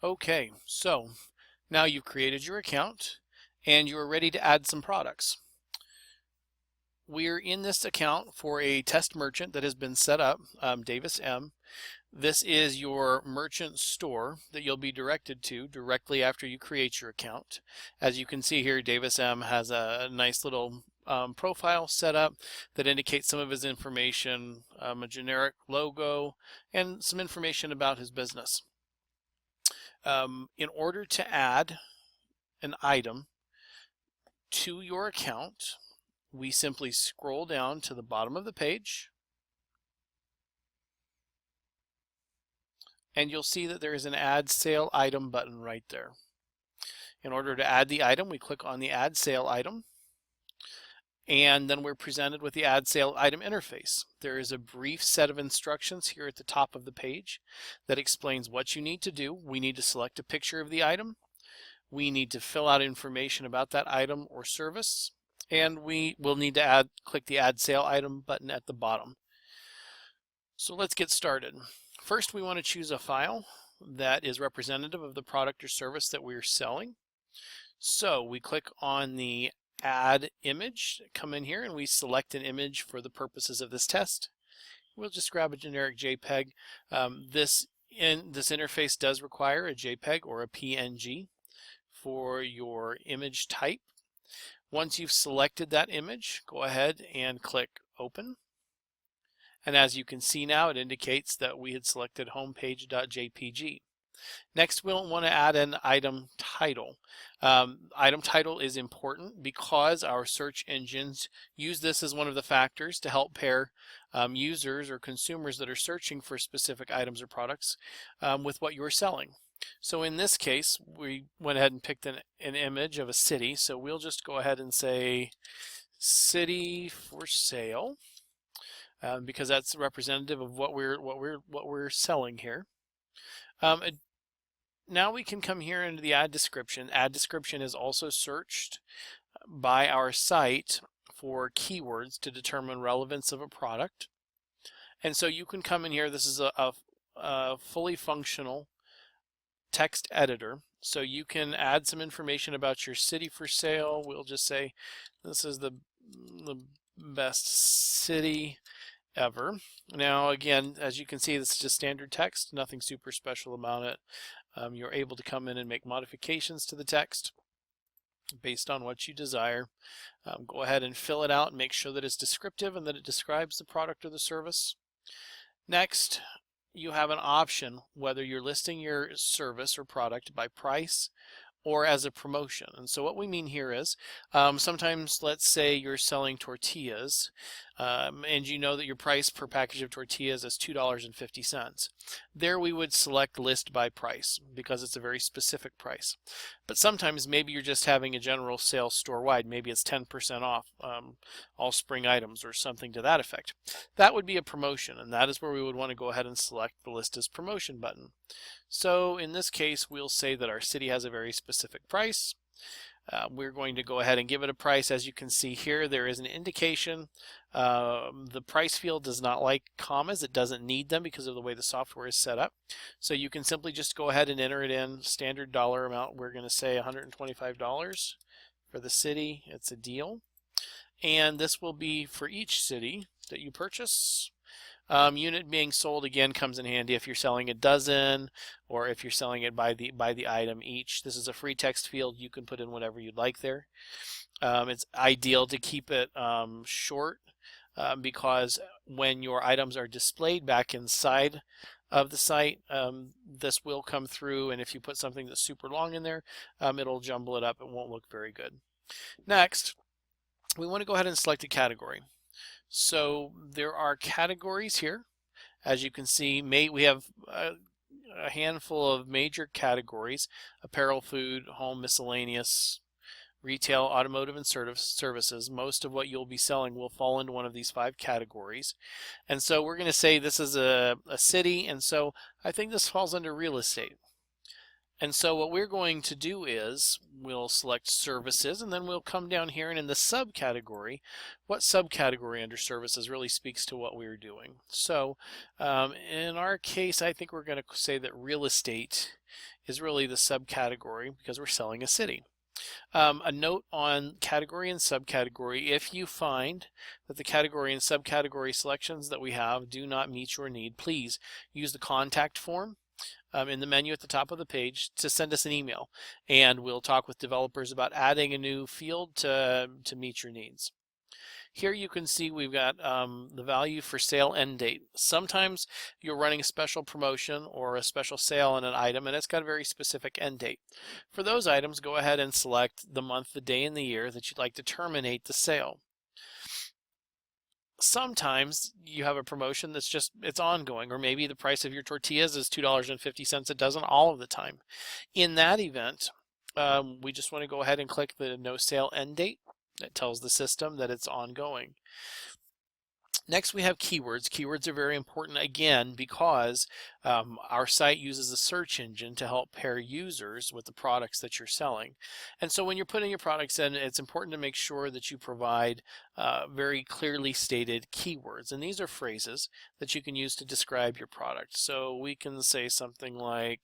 Okay, so now you've created your account and you're ready to add some products. We're in this account for a test merchant that has been set up, Davis M. This is your merchant store that you'll be directed to directly after you create your account. As you can see here, Davis M has a nice little profile set up that indicates some of his information, a generic logo, and some information about his business. In order to add an item to your account, we simply scroll down to the bottom of the page, and you'll see that there is an Add Sale Item button right there. In order to add the item, we click on the Add Sale Item, and then we're presented with the Add Sale Item interface. There is a brief set of instructions here at the top of the page that explains what you need to do. We need to select a picture of the item. We need to fill out information about that item or service, and we will need to click the Add Sale Item button at the bottom. So let's get started. First, we want to choose a file that is representative of the product or service that we're selling. So we click on the Add Image, come in here, and we select an image for the purposes of this test. We'll just grab a generic JPEG. This interface does require a JPEG or a PNG for your image type. Once you've selected that image, go ahead and click Open. And as you can see now, it indicates that we had selected homepage.jpg. Next, we'll want to add an item title. Item title is important because our search engines use this as one of the factors to help pair users or consumers that are searching for specific items or products with what you're selling. So in this case, we went ahead and picked an image of a city. So we'll just go ahead and say city for sale, because that's representative of what we're selling here. Now we can come here into the Add Description. Add Description is also searched by our site for keywords to determine relevance of a product. And so you can come in here. This is a fully functional text editor, so you can add some information about your city for sale. We'll just say this is the best city ever. Now again, as you can see, this is just standard text, nothing super special about it. You're able to come in and make modifications to the text based on what you desire. Go ahead and fill it out and make sure that it's descriptive and that it describes the product or the service. Next, you have an option whether you're listing your service or product by price or as a promotion. And so what we mean here is sometimes, let's say you're selling tortillas and you know that your price per package of tortillas is $2.50. There we would select list by price because it's a very specific price. But sometimes maybe you're just having a general sale store-wide. Maybe it's 10% off all spring items or something to that effect. That would be a promotion, and that is where we would want to go ahead and select the List as Promotion button. So in this case, we'll say that our city has a very specific price. We're going to go ahead and give it a price. As you can see here, there is an indication. The price field does not like commas. It doesn't need them because of the way the software is set up. So you can simply just go ahead and enter it in. Standard dollar amount, we're going to say $125 for the city. It's a deal. And this will be for each city that you purchase. Unit being sold again comes in handy if you're selling a dozen or if you're selling it by the item each. This is a free text field. You can put in whatever you'd like there. It's ideal to keep it short because when your items are displayed back inside of the site, this will come through, and if you put something that's super long in there, it'll jumble it up. It won't look very good. Next, we want to go ahead and select a category. So there are categories here. As you can see, we have a handful of major categories: apparel, food, home, miscellaneous, retail, automotive, and services. Most of what you'll be selling will fall into one of these 5 categories. And so we're going to say this is a city, and so I think this falls under real estate. And so what we're going to do is we'll select services, and then we'll come down here, and in the subcategory, what subcategory under services really speaks to what we're doing. So in our case, I think we're going to say that real estate is really the subcategory because we're selling a city. A note on category and subcategory: if you find that the category and subcategory selections that we have do not meet your need, please use the contact form in the menu at the top of the page to send us an email, and we'll talk with developers about adding a new field to meet your needs. Here you can see we've got the value for sale end date. Sometimes you're running a special promotion or a special sale on an item and it's got a very specific end date. For those items, go ahead and select the month, the day, and the year that you'd like to terminate the sale. Sometimes you have a promotion that's just, it's ongoing, or maybe the price of your tortillas is $2.50 a dozen all of the time. In that event, we just want to go ahead and click the no sale end date. That tells the system that it's ongoing. Next, we have keywords. Keywords are very important again because our site uses a search engine to help pair users with the products that you're selling. And so when you're putting your products in, it's important to make sure that you provide very clearly stated keywords. And these are phrases that you can use to describe your product. So we can say something like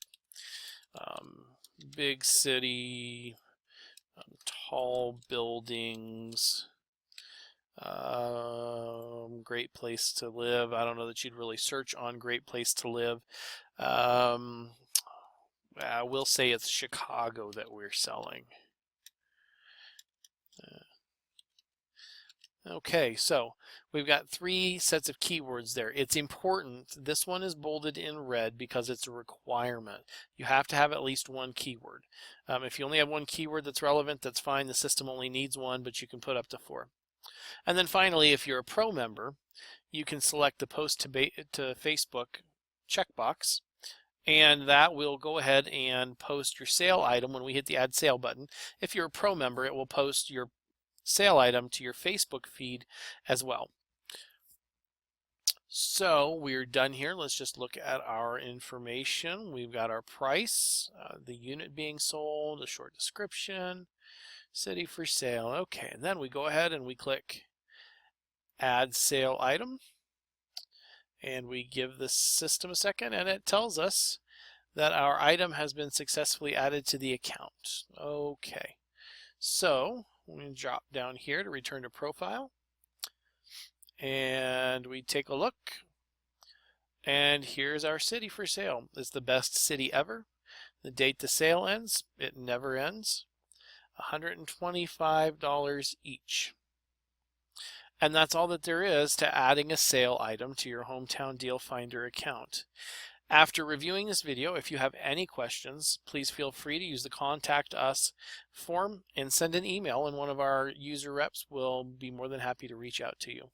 big city, tall buildings, great place to live. I don't know that you'd really search on great place to live. We'll say it's Chicago that we're selling. Okay, so we've got 3 sets of keywords there. It's important. This one is bolded in red because it's a requirement. You have to have at least 1 keyword. If you only have 1 keyword that's relevant, that's fine. The system only needs 1, but you can put up to 4. And then finally, if you're a pro member, you can select the post to Facebook checkbox, and that will go ahead and post your sale item when we hit the add sale button. If you're a pro member, it will post your sale item to your Facebook feed as well. So we're done here. Let's just look at our information. We've got our price, the unit being sold, a short description, city for sale. Okay, and then we go ahead and we click add sale item, and we give the system a second, and it tells us that our item has been successfully added to the account. Okay, so we're going to drop down here to return to profile, and we take a look, and here's our city for sale. It's the best city ever. The date the sale ends, it never ends. $125 each. And that's all that there is to adding a sale item to your Hometown Deal Finder account. After reviewing this video, if you have any questions, please feel free to use the Contact Us form and send an email, and one of our user reps will be more than happy to reach out to you.